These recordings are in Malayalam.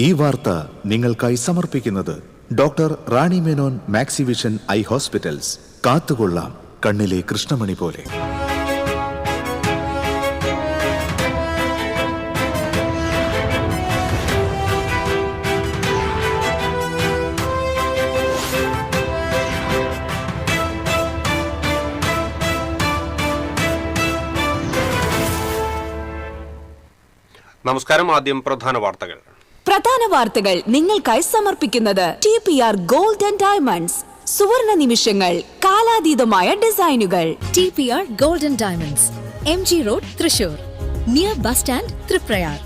ഈ വാർത്ത നിങ്ങൾക്കായി സമർപ്പിക്കുന്നത് doctor Rani Menon Maxivision I hospitals. കാത്തുകൊള്ളാം കണ്ണിലെ കൃഷ്ണമണി പോലെ. നമസ്കാരം. ആദ്യം പ്രധാന വാർത്തകൾ നിങ്ങൾക്കായി സമർപ്പിക്കുന്നത് TPR ഗോൾഡ് ആൻഡ് ഡയമണ്ട്സ്. സുവർണ നിമിഷങ്ങൾ, കാലാതീതമായ ഡിസൈനുകൾ. TPR gold and diamonds, MG road, Thrissur, near bus stand, Triprayar.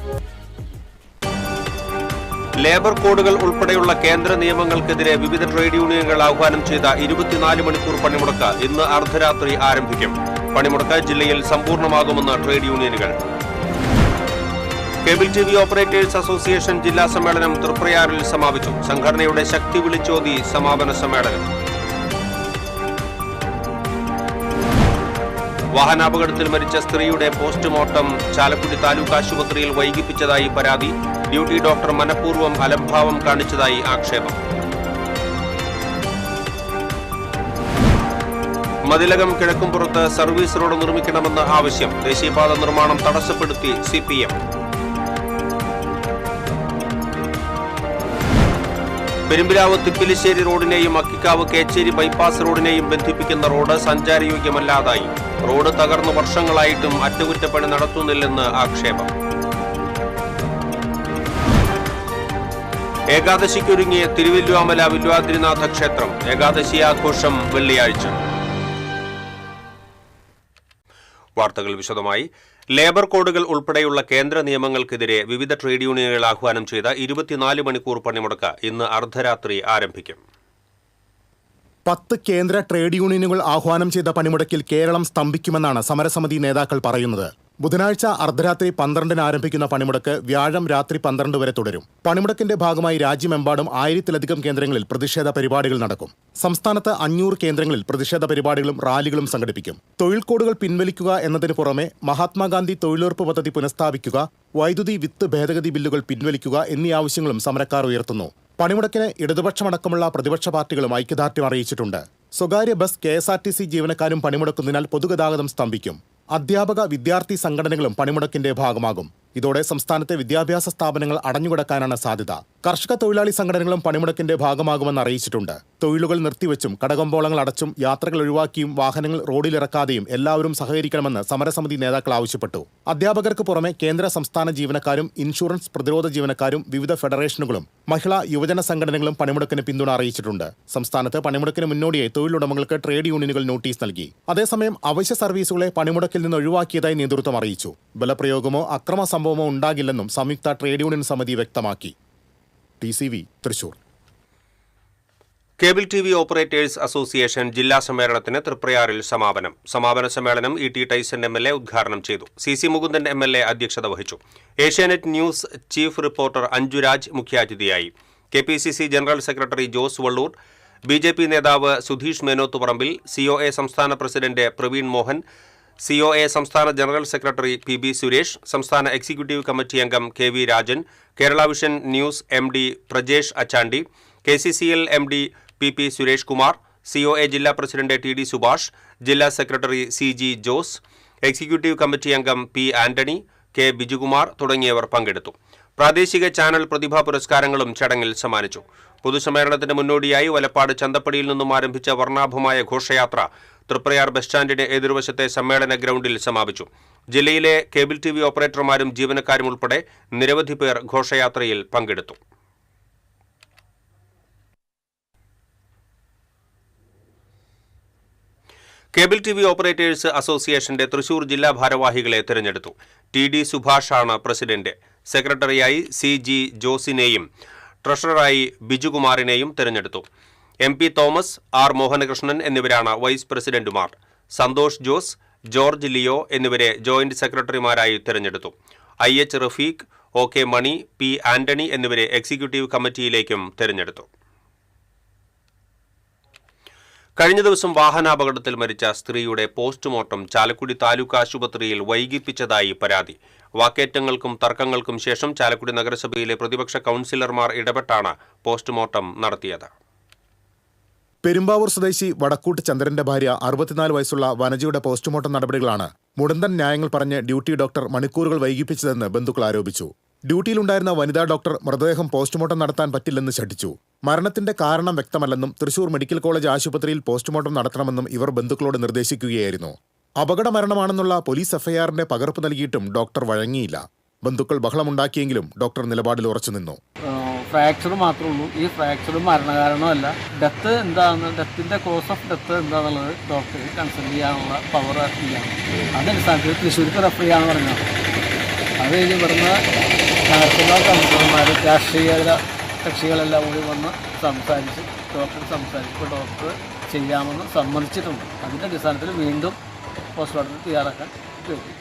Labour കോഡുകൾ ഉൾപ്പെടെയുള്ള കേന്ദ്ര നിയമങ്ങൾക്കെതിരെ വിവിധ ട്രേഡ് യൂണിയനുകൾ ആഹ്വാനം ചെയ്ത 24 മണിക്കൂർ പണിമുടക്ക് ഇന്ന് അർദ്ധരാത്രി ആരംഭിക്കും. പണിമുടക്ക് ജില്ലയിൽ സമ്പൂർണ്ണമാകുമെന്ന് ട്രേഡ് യൂണിയനുകൾ. കേബിൾ TV ഓപ്പറേറ്റേഴ്സ് അസോസിയേഷൻ ജില്ലാ സമ്മേളനം തൃപ്രയാറിൽ സമാപിച്ചു. സംഘടനയുടെ ശക്തി വിളിച്ചോതി സമാപന സമ്മേളനം. വാഹനാപകടത്തിൽ മരിച്ച സ്ത്രീയുടെ പോസ്റ്റ്മോർട്ടം ചാലക്കുടി താലൂക്ക് ആശുപത്രിയിൽ വൈകിപ്പിച്ചതായി പരാതി. ഡ്യൂട്ടി ഡോക്ടർ മനഃപൂർവ്വം അലംഭാവം കാണിച്ചതായി ആക്ഷേപം. മതിലകം കിഴക്കുംപുറത്ത് സർവീസ് റോഡ് നിർമ്മിക്കണമെന്ന് ആവശ്യം. ദേശീയപാത നിർമ്മാണം തടസ്സപ്പെടുത്തി CPM. പെരുമ്പിലാവ് തിപ്പിലിശ്ശേരി റോഡിനെയും അക്കിക്കാവ് കേച്ചേരി ബൈപ്പാസ് റോഡിനെയും ബന്ധിപ്പിക്കുന്ന റോഡ് സഞ്ചാരയോഗ്യമല്ലാതായി. റോഡ് തകർന്നു വർഷങ്ങളായിട്ടും അറ്റകുറ്റപ്പണി നടത്തുന്നില്ലെന്ന് ആക്ഷേപം. ഏകാദശിക്കൊരുങ്ങിയ തിരുവല്ലുവാമല വില്വാദ്രിനാഥ ക്ഷേത്രം. ഏകാദശി ആഘോഷം വെള്ളിയാഴ്ച. വാർത്തകൾ വിശദമായി. ലേബർ കോഡുകൾ ഉൾപ്പെടെയുള്ള കേന്ദ്ര നിയമങ്ങൾക്കെതിരെ വിവിധ ട്രേഡ് യൂണിയനുകൾ ആഹ്വാനം ചെയ്ത 24 മണിക്കൂർ പണിമുടക്ക് ഇന്ന് അർദ്ധരാത്രി ആരംഭിക്കും. 10 കേന്ദ്ര ട്രേഡ് യൂണിയനുകൾ ആഹ്വാനം ചെയ്ത പണിമുടക്കിൽ കേരളം സ്തംഭിക്കുമെന്നാണ് സമരസമിതി നേതാക്കൾ പറയുന്നത്. ബുധനാഴ്ച അർദ്ധരാത്രി 12-ന് ആരംഭിക്കുന്ന പണിമുടക്ക് വ്യാഴം രാത്രി 12 വരെ തുടരും. പണിമുടക്കിന്റെ ഭാഗമായി രാജ്യമെമ്പാടും 1000-ലധികം കേന്ദ്രങ്ങളിൽ പ്രതിഷേധ പരിപാടികൾ നടക്കും. സംസ്ഥാനത്ത് 500 കേന്ദ്രങ്ങളിൽ പ്രതിഷേധ പരിപാടികളും റാലികളും സംഘടിപ്പിക്കും. തൊഴിൽ കോഡുകൾ പിൻവലിക്കുക എന്നതിനു പുറമെ മഹാത്മാഗാന്ധി തൊഴിലുറപ്പ് പദ്ധതി പുനഃസ്ഥാപിക്കുക, വൈദ്യുതി വിത്ത് ഭേദഗതി ബില്ലുകൾ പിൻവലിക്കുക എന്നീ ആവശ്യങ്ങളും സമരക്കാർ ഉയർത്തുന്നു. പണിമുടക്കിന് ഇടതുപക്ഷമടക്കമുള്ള പ്രതിപക്ഷ പാർട്ടികളും ഐക്യദാർഢ്യം അറിയിച്ചിട്ടുണ്ട്. സ്വകാര്യ ബസ്, KSRTC ജീവനക്കാരും പണിമുടക്കുന്നതിനാൽ പൊതുഗതാഗതം സ്തംഭിക്കും. അധ്യാപക വിദ്യാർത്ഥി സംഘടനകളും പണിമുടക്കിന്റെ ഭാഗമാകും. ഇതോടെ സംസ്ഥാനത്തെ വിദ്യാഭ്യാസ സ്ഥാപനങ്ങൾ അടഞ്ഞുകിടക്കാനാണ് സാധ്യത. കർഷക തൊഴിലാളി സംഘടനകളും പണിമുടക്കിന്റെ ഭാഗമാകുമെന്ന് അറിയിച്ചിട്ടുണ്ട്. തൊഴിലുകൾ നിർത്തിവെച്ചും കടകമ്പോളങ്ങൾ അടച്ചും യാത്രകൾ ഒഴിവാക്കിയും വാഹനങ്ങൾ റോഡിലിറക്കാതെയും എല്ലാവരും സഹകരിക്കണമെന്ന് സമരസമിതി നേതാക്കൾ ആവശ്യപ്പെട്ടു. അധ്യാപകർക്ക് പുറമെ കേന്ദ്ര സംസ്ഥാന ജീവനക്കാരും ഇൻഷുറൻസ് പ്രതിരോധ ജീവനക്കാരും വിവിധ ഫെഡറേഷനുകളും മഹിളാ യുവജന സംഘടനകളും പണിമുടക്കിന് പിന്തുണ അറിയിച്ചിട്ടുണ്ട്. സംസ്ഥാനത്ത് പണിമുടക്കിന് മുന്നോടിയായി തൊഴിലുടമകൾക്ക് ട്രേഡ് യൂണിയനുകൾ നോട്ടീസ് നൽകി. അതേസമയം അവശ്യ സർവീസുകളെ പണിമുടക്കിൽ നിന്ന് ഒഴിവാക്കിയതായി നേതൃത്വം അറിയിച്ചു. ബലപ്രയോഗമോ അക്രമ സംഭവമോ ഉണ്ടാകില്ലെന്നും സംയുക്ത ട്രേഡ് യൂണിയൻ സമിതി വ്യക്തമാക്കി. TCV Thrissur. Cable TV operators association ജില്ലാ സമ്മേളനത്തിന് തൃപ്രയാറിൽ സമാപനം. സമാപന സമ്മേളനം E.T. ടൈസൺ MLA ഉദ്ഘാടനം ചെയ്തു. CC മുകുന്ദൻ MLA അധ്യക്ഷത വഹിച്ചു. Asianet news chief reporter Anjuraj മുഖ്യാതിഥിയായി. KPCC general secretary Jose Vallur, BJP നേതാവ് സുധീഷ് മേനോത്തുപറമ്പിൽ, COA സംസ്ഥാന പ്രസിഡന്റ് പ്രവീൺ മോഹൻ, COA സംസ്ഥാന ജനറൽ സെക്രട്ടറി PB സുരേഷ്, സംസ്ഥാന എക്സിക്യൂട്ടീവ് കമ്മിറ്റി അംഗം KV Rajan, Kerala vision news MD Prajesh Achandi, KCCL MD PP Suresh Kumar, COA ജില്ലാ പ്രസിഡന്റ് TD സുഭാഷ്, ജില്ലാ secretary CG Jose, executive committee അംഗം P ആന്റണി, K ബിജുകുമാർ തുടങ്ങിയവർ പങ്കെടുത്തു. പ്രാദേശിക ചാനൽ പ്രതിഭാ പുരസ്കാരങ്ങളും ചടങ്ങിൽ സമ്മാനിച്ചു. പൊതുസമ്മേളനത്തിന് മുന്നോടിയായി വലപ്പാട് ചന്തപ്പടിയിൽ നിന്നും ആരംഭിച്ച വർണ്ണാഭമായ ഘോഷയാത്ര തൃപ്രയാർ ബസ് സ്റ്റാൻഡിന് എതിർവശത്തെ സമ്മേളന ഗ്രൗണ്ടിൽ സമാപിച്ചു. ജില്ലയിലെ കേബിൾ TV ഓപ്പറേറ്റർമാരും ജീവനക്കാരും ഉൾപ്പെടെ നിരവധി പേർ ഘോഷയാത്രയിൽ പങ്കെടുത്തു. കേബിൾ TV ഓപ്പറേറ്റേഴ്സ് അസോസിയേഷന്റെ തൃശൂർ ജില്ലാ ഭാരവാഹികളെ തിരഞ്ഞെടുത്തു. TD സുഭാഷാണ് പ്രസിഡന്റ്. സെക്രട്ടറിയായി CG ജോസിനെയും ട്രഷററായി ബിജുകുമാറിനെയും തിരഞ്ഞെടുത്തു. MP തോമസ്, R മോഹനകൃഷ്ണൻ എന്നിവരാണ് വൈസ് പ്രസിഡന്റുമാർ. സന്തോഷ് ജോസ്, ജോർജ് ലിയോ എന്നിവരെ ജോയിന്റ് സെക്രട്ടറിമാരായി തിരഞ്ഞെടുത്തു. IH റഫീഖ്, OK മണി, P ആന്റണി എന്നിവരെ എക്സിക്യൂട്ടീവ് കമ്മിറ്റിയിലേക്കും തിരഞ്ഞെടുത്തു. കഴിഞ്ഞ ദിവസം വാഹനാപകടത്തിൽ മരിച്ച സ്ത്രീയുടെ പോസ്റ്റ്മോർട്ടം ചാലക്കുടി താലൂക്ക് ആശുപത്രിയിൽ വൈകിപ്പിച്ചതായി പരാതി. വാക്കേറ്റങ്ങൾക്കും തർക്കങ്ങൾക്കും ശേഷം ചാലക്കുടി നഗരസഭയിലെ പ്രതിപക്ഷ കൗൺസിലർമാർ ഇടപെട്ടാണ് പോസ്റ്റ്മോർട്ടം നടത്തിയത്. പെരുമ്പാവൂർ സ്വദേശി വടക്കൂട്ട് ചന്ദ്രന്റെ ഭാര്യ 64 വയസ്സുള്ള വനജയുടെ പോസ്റ്റ്മോർട്ടം നടപടികളാണ് മുടന്തൻ ന്യായങ്ങൾ പറഞ്ഞ് ഡ്യൂട്ടി ഡോക്ടർ മണിക്കൂറുകൾ വൈകിപ്പിച്ചതെന്ന് ബന്ധുക്കൾ ആരോപിച്ചു. ഡ്യൂട്ടിയിലുണ്ടായിരുന്ന വനിതാ ഡോക്ടർ മൃതദേഹം പോസ്റ്റ്മോർട്ടം നടത്താൻ പറ്റില്ലെന്ന് ശഠിച്ചു. മരണത്തിന്റെ കാരണം വ്യക്തമല്ലെന്നും തൃശൂർ മെഡിക്കൽ കോളേജ് ആശുപത്രിയിൽ പോസ്റ്റ്മോർട്ടം നടത്തണമെന്നും ഇവർ ബന്ധുക്കളോട് നിർദ്ദേശിക്കുകയായിരുന്നു. അപകട മരണമാണെന്നുള്ള പോലീസ് എഫ്ഐആറിന്റെ പകർപ്പ് നൽകിയിട്ടും ഡോക്ടർ വഴങ്ങിയില്ല. ബന്ധുക്കൾ ബഹളമുണ്ടാക്കിയെങ്കിലും ഡോക്ടർ നിലപാടിൽ ഉറച്ചുനിന്നു. ഫ്രാക്ചർ മാത്രമേ ഉള്ളൂ. ഈ ഫ്രാക്ചർ മരണകാരണമല്ല. ഡെത്ത് എന്താണെന്ന്, ഡെത്തിൻ്റെ കോസ് ഓഫ് ഡെത്ത് എന്താണെന്നുള്ളത് ഡോക്ടറെ കൺസൾട്ട് ചെയ്യാനുള്ള പവർ ഇല്ല. അതനുസരിച്ച് തൃശ്ശൂർക്ക് റെഫർ ചെയ്യാമെന്ന് പറഞ്ഞത്. അത് കഴിഞ്ഞ് ഇവിടുന്ന് നഗരസഭാ കൗൺസിലർമാർ രാഷ്ട്രീയ കക്ഷികളെല്ലാം കൂടി വന്ന് സംസാരിച്ച് ഇപ്പോൾ ഡോക്ടർ ചെയ്യാമെന്ന് സമ്മതിച്ചിട്ടുണ്ട്. അതിൻ്റെ അടിസ്ഥാനത്തിൽ വീണ്ടും പോസ്റ്റ്മോർട്ടം തയ്യാറാക്കാൻ കഴിയും.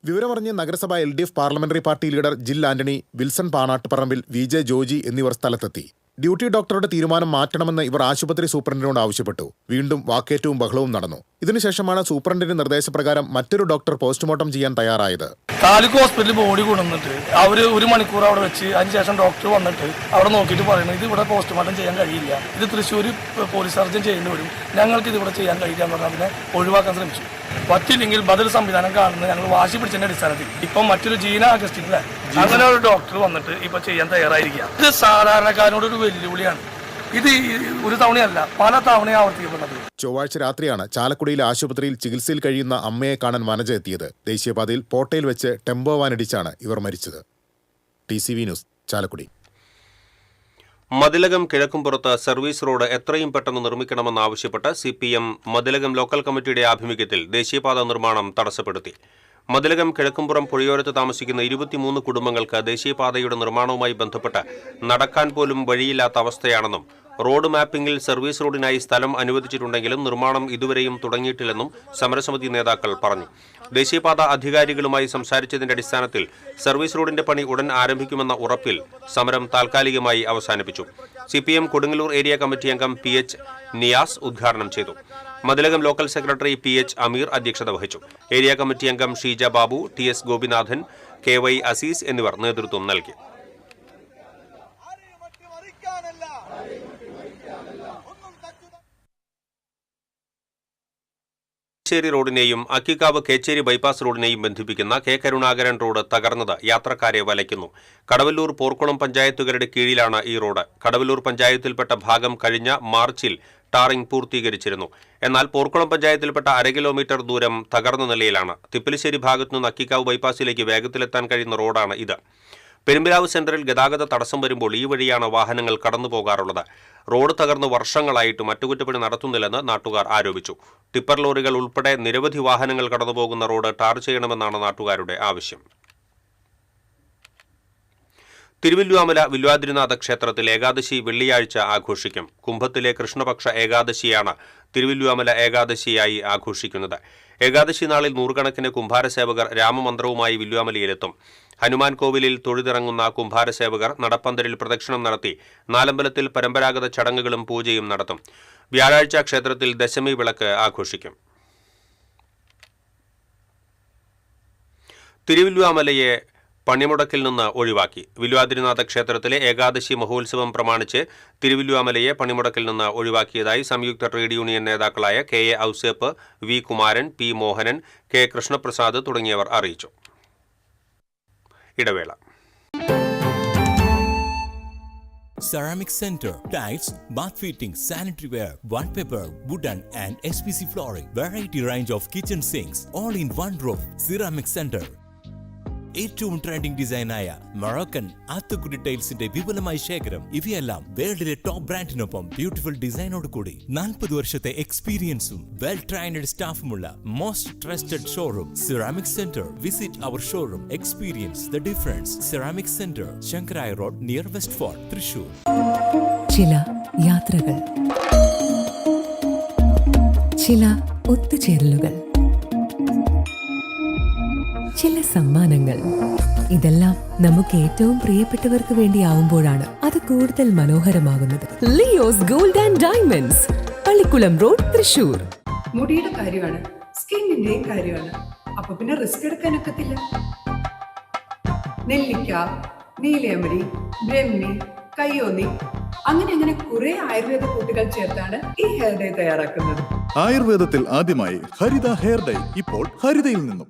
വിവരമറിഞ്ഞ് നഗരസഭ LDF parliamentary party leader Jil Antony, Wilson Panattuparambil, VJ Joji എന്നിവർ സ്ഥലത്തെത്തി. ഡ്യൂട്ടി ഡോക്ടറുടെ തീരുമാനം മാറ്റണമെന്ന് ഇവർ ആശുപത്രി സൂപ്രണ്ടിനോട് ആവശ്യപ്പെട്ടു. വീണ്ടും വാക്കേറ്റവും ബഹളവും നടന്നു. ഇതിനുശേഷമാണ് സൂപ്രണ്ടിന്റെ നിർദ്ദേശപ്രകാരം മറ്റൊരു ഡോക്ടർ പോസ്റ്റ്മോർട്ടം ചെയ്യാൻ തയ്യാറായത്. താലൂക്ക് ഹോസ്പിറ്റലിൽ ബോഡി കൊണ്ടുവന്നിട്ട് അവർ 1 മണിക്കൂർ അവിടെ വെച്ച് അതിനുശേഷം ഡോക്ടർ വന്നിട്ട് അവിടെ നോക്കിയിട്ട് പറയുന്നത് ഇത് ഇവിടെ പോസ്റ്റ്മോർട്ടം ചെയ്യാൻ കഴിയില്ല, ഇത് തൃശ്ശൂർ പോലീസ് സർജൻ ചെയ്യേണ്ടി വരും, ഞങ്ങൾക്ക് ഇത് ഇവിടെ ചെയ്യാൻ കഴിയില്ല എന്ന് പറഞ്ഞാൽ അതിനെ ഒഴിവാക്കാൻ ശ്രമിച്ചു. പറ്റില്ലെങ്കിൽ ബദൽ സംവിധാനം കാണുന്നത് ഞങ്ങൾ വാശി പിടിച്ചതിന്റെ അടിസ്ഥാനത്തിൽ ഇപ്പം മറ്റൊരു ജീന അഗസ്റ്റിനിലെ അങ്ങനെ ഒരു ഡോക്ടർ വന്നിട്ട് ഇപ്പൊ ചെയ്യാൻ തയ്യാറായിരിക്കുക. ഇത് സാധാരണക്കാരനോടൊരു വെല്ലുവിളിയാണ്. ഇത് ഒരു തവണയല്ല, പല തവണയും ആവർത്തിക്കപ്പെടുന്നത്. ചൊവ്വാഴ്ച രാത്രിയാണ് ചാലക്കുടിയിലെ ആശുപത്രിയിൽ ചികിത്സയിൽ കഴിയുന്ന അമ്മയെ കാണാൻ വനജ എത്തിയത്. ദേശീയപാതയിൽ പോട്ടയിൽ വെച്ച് ടെമ്പോ വാനിടിച്ചാണ് ഇവർ മരിച്ചത്. TCV news, Chalakudy. മതിലകം കിഴക്കുംപുറത്ത് സർവീസ് റോഡ് എത്രയും പെട്ടെന്ന് നിർമ്മിക്കണമെന്നാവശ്യപ്പെട്ട് CPM മതിലകം ലോക്കൽ കമ്മിറ്റിയുടെ ആഭിമുഖ്യത്തിൽ ദേശീയപാത നിർമ്മാണം തടസ്സപ്പെടുത്തി. മതിലകം കിഴക്കുംപുറം പുഴയോരത്ത് താമസിക്കുന്ന 23 കുടുംബങ്ങൾക്ക് ദേശീയപാതയുടെ നിർമ്മാണവുമായി ബന്ധപ്പെട്ട് നടക്കാൻ പോലും വഴിയില്ലാത്ത അവസ്ഥയാണെന്നും റോഡ് മാപ്പിംഗിൽ സർവീസ് റോഡിനായി സ്ഥലം അനുവദിച്ചിട്ടുണ്ടെങ്കിലും നിർമ്മാണം ഇതുവരെയും തുടങ്ങിയിട്ടില്ലെന്നും സമരസമിതി നേതാക്കൾ പറഞ്ഞു. ദേശീയപാത അധികാരികളുമായി സംസാരിച്ചതിന്റെ അടിസ്ഥാനത്തിൽ സർവീസ് റോഡിന്റെ പണി ഉടൻ ആരംഭിക്കുമെന്ന ഉറപ്പിൽ സമരം താൽക്കാലികമായി അവസാനിപ്പിച്ചു. CPM കൊടുങ്ങല്ലൂർ ഏരിയ കമ്മിറ്റി അംഗം PH നിയാസ് ഉദ്ഘാടനം ചെയ്തു. മതിലകം ലോക്കൽ സെക്രട്ടറി PH അമീർ അധ്യക്ഷത വഹിച്ചു. ഏരിയ കമ്മിറ്റി അംഗം ഷീജ ബാബു, TS ഗോപിനാഥൻ, KY അസീസ് എന്നിവർ നേതൃത്വം നൽകി. കേച്ചേരി റോഡിനെയും അക്കിക്കാവ് കേച്ചേരി ബൈപ്പാസ് റോഡിനെയും ബന്ധിപ്പിക്കുന്ന K കരുണാകരൻ റോഡ് തകർന്നത് യാത്രക്കാരെ വലയ്ക്കുന്നു. കടവല്ലൂർ പോർക്കുളം പഞ്ചായത്തുകളുടെ കീഴിലാണ് ഈ റോഡ്. കടവല്ലൂർ പഞ്ചായത്തിൽപ്പെട്ട ഭാഗം കഴിഞ്ഞ മാർച്ചിൽ ടാറിംഗ് പൂർത്തീകരിച്ചിരുന്നു. എന്നാൽ പോർക്കുളം പഞ്ചായത്തിൽപ്പെട്ട 1/2 കിലോമീറ്റർ ദൂരം തകർന്ന നിലയിലാണ്. തിപ്പലിശ്ശേരി ഭാഗത്തുനിന്ന് അക്കിക്കാവ് ബൈപ്പാസിലേക്ക് വേഗത്തിലെത്താൻ കഴിയുന്ന റോഡാണ് ഇത്. പെരുമ്പിലാവ് സെന്ററിൽ ഗതാഗത തടസ്സം വരുമ്പോൾ ഈ വഴിയാണ് വാഹനങ്ങൾ കടന്നുപോകാറുള്ളത്. റോഡ് തകർന്ന് വർഷങ്ങളായിട്ടും അറ്റകുറ്റപ്പണി നടത്തുന്നില്ലെന്ന് നാട്ടുകാർ ആരോപിച്ചു. ടിപ്പർ ലോറികൾ ഉൾപ്പെടെ നിരവധി വാഹനങ്ങൾ കടന്നുപോകുന്ന റോഡ് ടാർ ചെയ്യണമെന്നാണ് നാട്ടുകാരുടെ ആവശ്യം. തിരുവല്ലുവാമല വില്വാദ്രിനാഥ ക്ഷേത്രത്തിൽ ഏകാദശി വെള്ളിയാഴ്ച ആഘോഷിക്കും. കുംഭത്തിലെ കൃഷ്ണപക്ഷ ഏകാദശിയാണ് തിരുവല്ലുവാമല ഏകാദശിയായി ആഘോഷിക്കുന്നത്. ഏകാദശി നാളിൽ നൂറുകണക്കിന് കുംഭാരസേവകർ രാമമന്ത്രവുമായി വില്വാമലയിലെത്തും. ഹനുമാൻ കോവിലിൽ തൊഴുതിറങ്ങുന്ന കുംഭാരസേവകർ നടപ്പന്തലിൽ പ്രദക്ഷിണം നടത്തി നാലമ്പലത്തിൽ പരമ്പരാഗത ചടങ്ങുകളും പൂജയും നടത്തും. വ്യാഴാഴ്ച ക്ഷേത്രത്തിൽ ദശമി വിളക്ക് ആഘോഷിക്കും. തിരുവല്ലുവാമലയെ പണിമുടക്കിൽ നിന്ന് ഒഴിവാക്കി. വില്വാദ്രിനാഥ ക്ഷേത്രത്തിലെ ഏകാദശി മഹോത്സവം പ്രമാണിച്ച് തിരുവല്ലുവാമലയെ പണിമുടക്കിൽ നിന്ന് ഒഴിവാക്കിയതായി സംയുക്ത ട്രേഡ് യൂണിയൻ നേതാക്കളായ KA Ouseph, V Kumaran, P Mohanan, K Krishnaprasad തുടങ്ങിയവർ അറിയിച്ചു. ഇടവേള. Ceramic Center, tiles, bath fittings, sanitary ware, wallpaper, wooden and SPC flooring, variety range of kitchen sinks, all in one roof. Ceramic Center. ഏറ്റവും ട്രെൻഡിംഗ് ഡിസൈനായ മൊറോക്കൻ ആത്തുകുടി ടൈൽസിന്റെ വിപുലമായ ശേഖരം. ഇവയെല്ലാം വേൾഡിലെ ടോപ്പ് ബ്രാൻഡിനൊപ്പം ബ്യൂട്ടിഫുൾ ഡിസൈനോട് കൂടി 40 വർഷത്തെ എക്സ്പീരിയൻസും വെൽ ട്രെയിൻഡ് സ്റ്റാഫുമുള്ള most trusted showroom ceramic centre. Visit our showroom, experience the difference. Ceramic centre, Sankaraya road, near west fort, Thrissur. ചില യാത്രകൾ, ചില ഒത്തുചേരലുകൾ, ചില സമ്മാനങ്ങൾ, ഇതെല്ലാം നമുക്ക് ഏറ്റവും പ്രിയപ്പെട്ടവർക്ക് വേണ്ടിയാവുമ്പോഴാണ് അത് കൂടുതൽ മനോഹരമാകുന്നത്. Leo's gold and diamonds, Pallikulam road, Thrissur. മുടിയുടെ കാര്യമാണ്, സ്കിന്നിന്റെയും കാര്യമാണ്. അപ്പൊ പിന്നെ റിസ്ക് എടുക്കാനൊക്കത്തില്ല. നെല്ലിക്ക, നീലയമരി, ബ്രഹ്മി, കയ്യോന്നി, അങ്ങനെ കുറെ ആയുർവേദ കൂട്ടുകൾ ചേർത്താണ് ഈ ഹെയർ ഡേ തയ്യാറാക്കുന്നത്. ആയുർവേദത്തിൽ ആദ്യമായി ഹരിത ഹെയർ ഡൈ ഇപ്പോൾ ഹരിതയിൽ നിന്നും.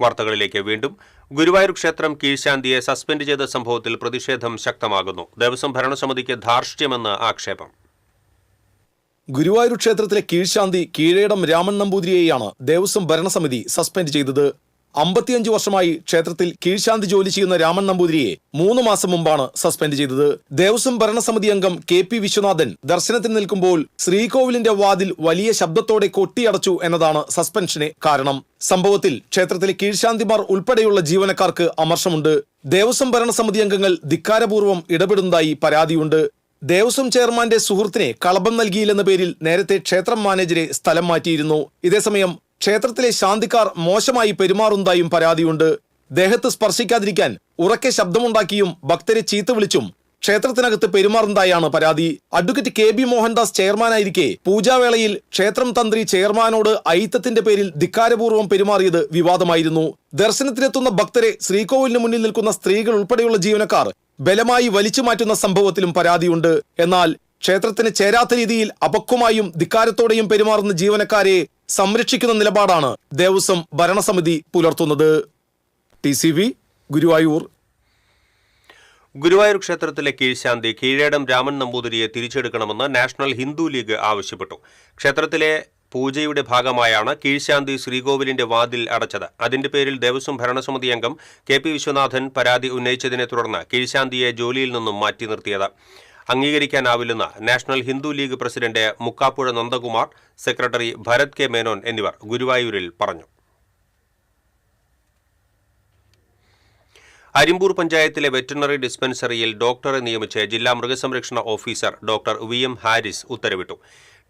വാർത്തകളിലേക്ക് വീണ്ടും. ഗുരുവായൂർ ക്ഷേത്രം കീഴ്ശാന്തിയെ സസ്പെൻഡ് ചെയ്ത സംഭവത്തിൽ പ്രതിഷേധം ശക്തമാകുന്നു. ദേവസ്വം ഭരണസമിതിക്ക് ധാർഷ്ട്യമെന്ന് ആക്ഷേപം. ഗുരുവായൂർ ക്ഷേത്രത്തിലെ കീഴ്ശാന്തി കീഴേടം രാമൻ നമ്പൂതിരിയെയാണ് ദേവസ്വം ഭരണസമിതി സസ്പെൻഡ് ചെയ്തത്. 55 വർഷമായി ക്ഷേത്രത്തിൽ കീഴ്ശാന്തി ജോലി ചെയ്യുന്ന രാമൻ നമ്പൂതിരിയെ 3 മാസം മുമ്പാണ് സസ്പെൻഡ് ചെയ്തത്. ദേവസ്വം ഭരണസമിതി അംഗം KP വിശ്വനാഥൻ ദർശനത്തിന് നിൽക്കുമ്പോൾ ശ്രീകോവിലിന്റെ വാതിൽ വലിയ ശബ്ദത്തോടെ കൊട്ടിയടച്ചു എന്നതാണ് സസ്പെൻഷന് കാരണം. സംഭവത്തിൽ ക്ഷേത്രത്തിലെ കീഴ്ശാന്തിമാർ ഉൾപ്പെടെയുള്ള ജീവനക്കാർക്ക് അമർഷമുണ്ട്. ദേവസ്വം ഭരണസമിതി അംഗങ്ങൾ ധിക്കാരപൂർവ്വം ഇടപെടുന്നതായി പരാതിയുണ്ട്. ദേവസ്വം ചെയർമാന്റെ സുഹൃത്തിനെ കളഭം നൽകിയില്ലെന്ന പേരിൽ നേരത്തെ ക്ഷേത്രം മാനേജരെ സ്ഥലം മാറ്റിയിരുന്നു. ഇതേസമയം ക്ഷേത്രത്തിലെ ശാന്തിക്കാർ മോശമായി പെരുമാറുന്നതായും പരാതിയുണ്ട്. ദേഹത്ത് സ്പർശിക്കാതിരിക്കാൻ ഉറക്കെ ശബ്ദമുണ്ടാക്കിയും ഭക്തരെ ചീത്ത വിളിച്ചും ക്ഷേത്രത്തിനകത്ത് പെരുമാറുന്നതായാണ് പരാതി. അഡ്വക്കേറ്റ് KB മോഹൻദാസ് ചെയർമാനായിരിക്കെ പൂജാവേളയിൽ ക്ഷേത്രം തന്ത്രി ചെയർമാനോട് അയിത്തത്തിന്റെ പേരിൽ ധിക്കാരപൂർവ്വം പെരുമാറിയത് വിവാദമായിരുന്നു. ദർശനത്തിനെത്തുന്ന ഭക്തരെ ശ്രീകോവിലിന് മുന്നിൽ നിൽക്കുന്ന സ്ത്രീകൾ ഉൾപ്പെടെയുള്ള ജീവനക്കാർ ബലമായി വലിച്ചു മാറ്റുന്ന സംഭവത്തിലും പരാതിയുണ്ട്. എന്നാൽ ക്ഷേത്രത്തിന് ചേരാത്ത രീതിയിൽ അപക്വമായും ധിക്കാരത്തോടെയും പെരുമാറുന്ന ജീവനക്കാരെ സംരക്ഷിക്കുന്ന നിലപാടാണ് ദേവസ്വം ഭരണസമിതി പുലർത്തുന്നത്. TCV ഗുരുവായൂർ. ഗുരുവായൂർ ക്ഷേത്രത്തിലെ കീഴ്ശാന്തി കീഴേടം രാമൻ നമ്പൂതിരിയെ തിരിച്ചെടുക്കണമെന്ന് നാഷണൽ ഹിന്ദു ലീഗ് ആവശ്യപ്പെട്ടു. ക്ഷേത്രത്തിലെ പൂജയുടെ ഭാഗമായാണ് കീഴ്ശാന്തി ശ്രീകോവിലിന്റെ വാതിൽ അടച്ചത്. അതിന്റെ പേരിൽ ദേവസ്വം ഭരണസമിതി അംഗം KP വിശ്വനാഥൻ പരാതി ഉന്നയിച്ചതിനെ തുടർന്ന് കീഴ്ശാന്തിയെ ജോലിയിൽ നിന്നും മാറ്റി നിർത്തിയത്. അംഗീകരിക്കാനാവില്ലെന്ന് national Hindu league president Mukkapuzha Nandakumar, secretary Bharath K Menon എന്നിവർ ഗുരുവായൂരിൽ പറഞ്ഞു. അരിമ്പൂർ പഞ്ചായത്തിലെ വെറ്ററിനറി ഡിസ്പെൻസറിയിൽ ഡോക്ടറെ നിയമിച്ച് ജില്ലാ മൃഗസംരക്ഷണ ഓഫീസർ ഡോക്ടർ VM ഹാരിസ് ഉത്തരവിട്ടു.